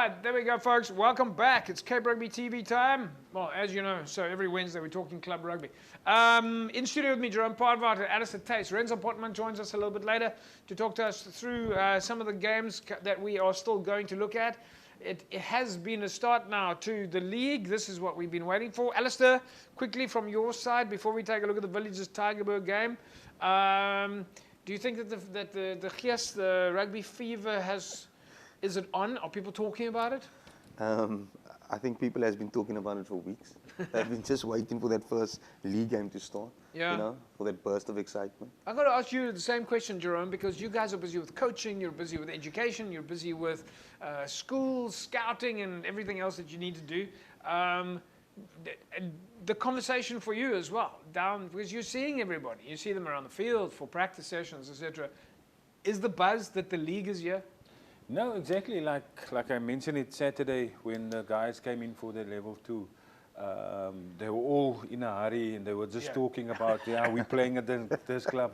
right, there we go, folks. Welcome back. It's Cape Rugby TV time. Well, as you know, so every Wednesday we're talking club rugby. In studio with me, Jerome Parvat and Alistair Tace. Renzo Potman joins us a little bit later to talk to us through some of the games that we are still going to look at. It has been a start now to the league. This is what we've been waiting for. Alistair, quickly from your side, before we take a look at the Villages Tygerberg game, do you think that the Gees, the rugby fever, is it on? Are people talking about it? I think people has been talking about it for weeks. They've been just waiting for that first league game to start. Yeah. You know, for that burst of excitement. I've got to ask you the same question, Jerome, because you guys are busy with coaching, you're busy with education, you're busy with schools, scouting, and everything else that you need to do. The conversation for you as well, because you're seeing everybody. You see them around the field for practice sessions, etc. Is the buzz that the league is here? No, exactly. Like I mentioned it Saturday when the guys came in for their level 2. They were all in a hurry and they were just talking about, we're playing at this club.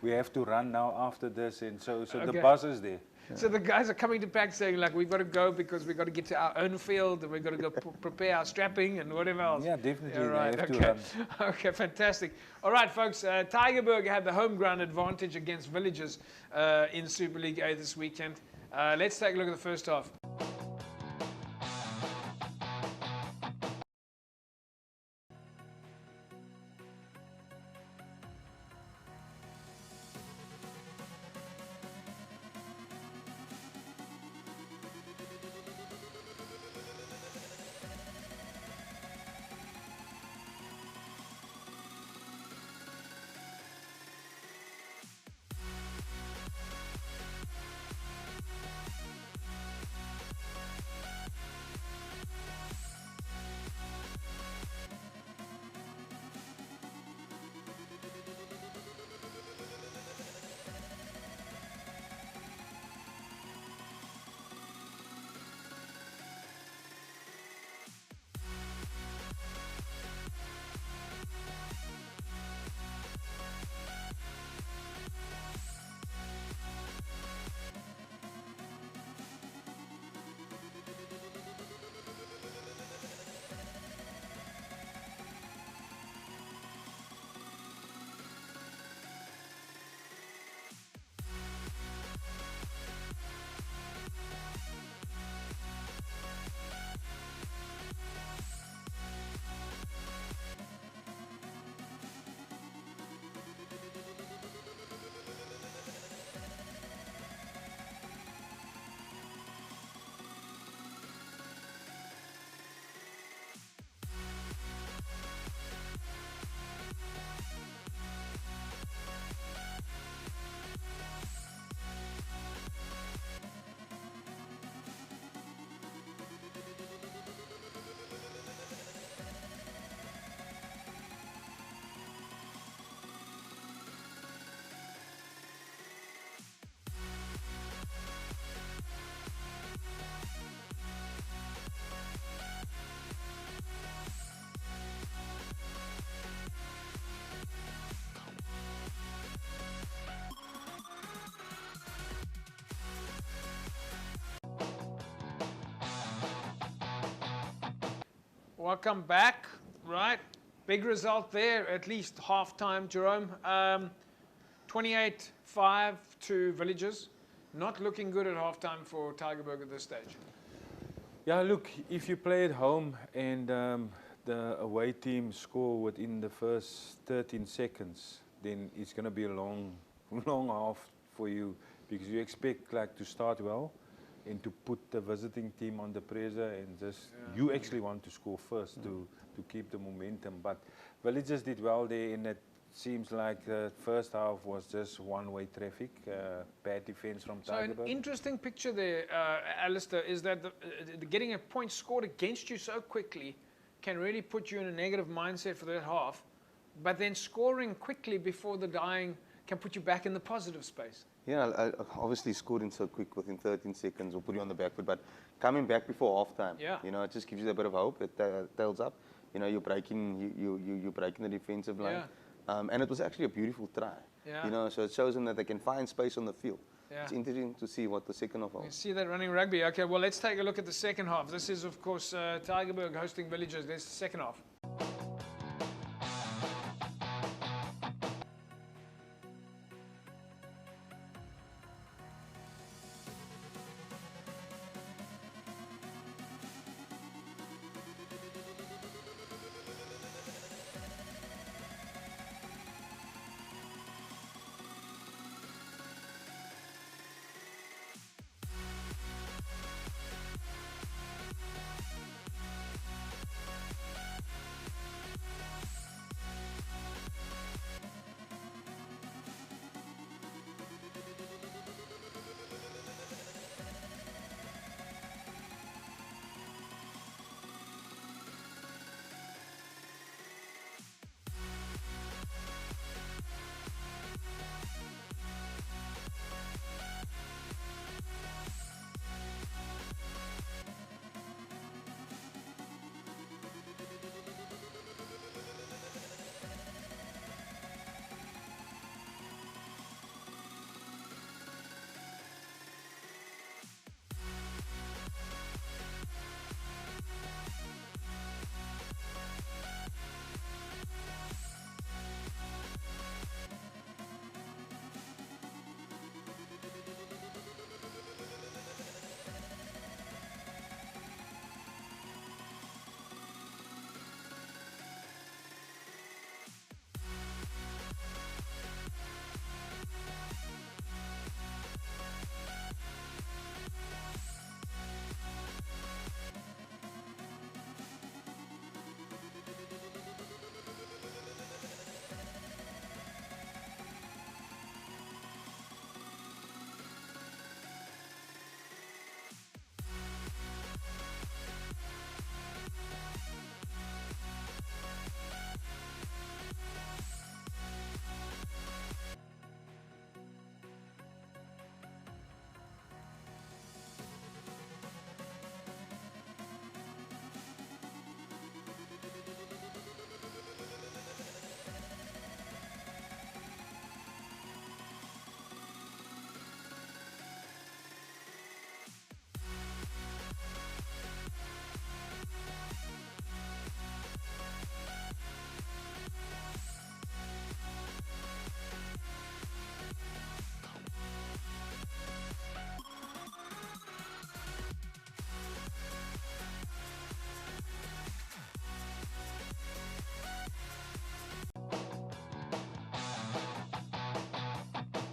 We have to run now after this, and so the buzz is there. Yeah. So the guys are coming to pack saying, like, we've got to go because we've got to get to our own field and we've got to go prepare our strapping and whatever else. Yeah, definitely. Yeah, right. They have to run. Okay, fantastic. All right, folks, Tygerberg had the home ground advantage against Villages in Super League A this weekend. Let's take a look at the first half. Welcome back, right? Big result there, at least half-time, Jerome. 28-5 to Villages. Not looking good at half-time for Tygerberg at this stage. Yeah, look, if you play at home and the away team score within the first 13 seconds, then it's going to be a long half for you, because you expect to start well and to put the visiting team under pressure, and just you actually want to score first to keep the momentum. But Villages did well there, and it seems like the first half was just one-way traffic, bad defense from Tygerberg. So an interesting picture there, Alistair, is that getting a point scored against you so quickly can really put you in a negative mindset for that half, but then scoring quickly before the dying can put you back in the positive space. Yeah, I obviously scoring so quick within 13 seconds will put you on the back foot, but coming back before half time, you know, it just gives you a bit of hope. It tails up. You know, you're breaking the defensive line. And it was actually a beautiful try. You know, so it shows them that they can find space on the field. it's interesting to see what the second half holds. You see that running rugby. Okay, well, let's take a look at the second half. This is, of course, Tygerberg hosting Villagers. There's the second half.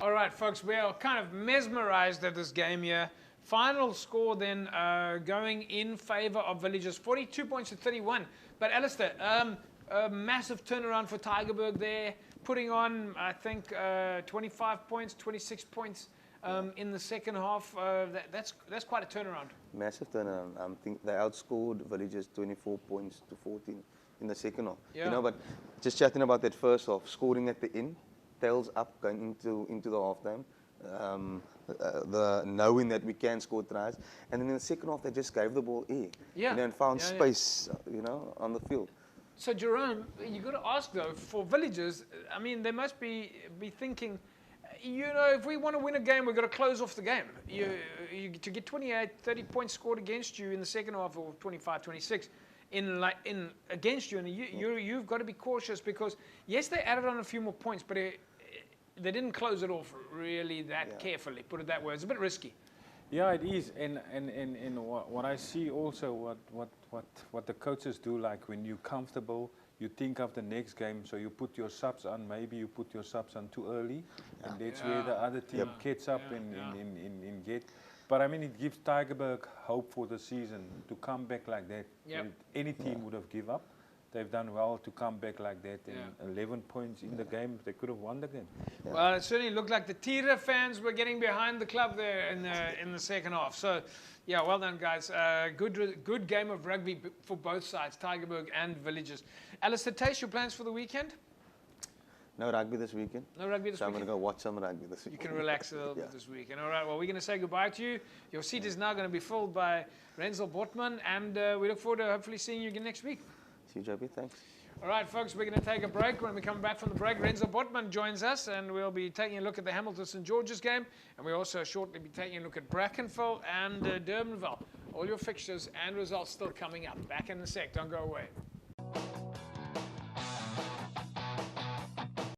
All right, folks, we are kind of mesmerized at this game here. Final score then going in favor of Villagers, 42 points to 31. But Alistair, a massive turnaround for Tygerberg there, putting on, I think, 25 points, 26 points in the second half. That's quite a turnaround. Massive turnaround. I think they outscored Villagers 24 points to 14 in the second half. Yeah. You know, but just chatting about that first half, scoring at the end, tails up going into the halftime. The knowing that we can score tries, and then in the second half they just gave the ball air, and found space, on the field. So Jerome, you got to ask though, for Villagers, I mean, they must be thinking, if we want to win a game, we've got to close off the game. To get 28, 30 points scored against you in the second half, or 25, 26. Against you, and you've got to be cautious, because yes, they added on a few more points, but they didn't close it off really that carefully. Put it that way, it's a bit risky. Yeah, it is, and what I see also, what the coaches do, like when you're comfortable, you think of the next game, so you put your subs on. Maybe you put your subs on too early, and that's where the other team gets up and get. But I mean, it gives Tygerberg hope for the season to come back like that. Yep. Any team would have given up. They've done well to come back like that. And 11 points in the game, they could have won the game. Yeah. Well, it certainly looked like the Tira fans were getting behind the club there in the second half. So, yeah, well done, guys. Good game of rugby for both sides, Tygerberg and Villagers. Alistair Tace, your plans for the weekend? No rugby this weekend. No rugby this weekend? So I'm going to go watch some rugby this weekend. You can relax a little bit this weekend. All right, well, we're going to say goodbye to you. Your seat is now going to be filled by Renzel Botman, and we look forward to hopefully seeing you again next week. See you, JB. Thanks. All right, folks, we're going to take a break. When we come back from the break, Renzo Botman joins us, and we'll be taking a look at the Hamilton St. George's game, and we'll also shortly be taking a look at Brackenfell and Durbanville. All your fixtures and results still coming up. Back in a sec. Don't go away.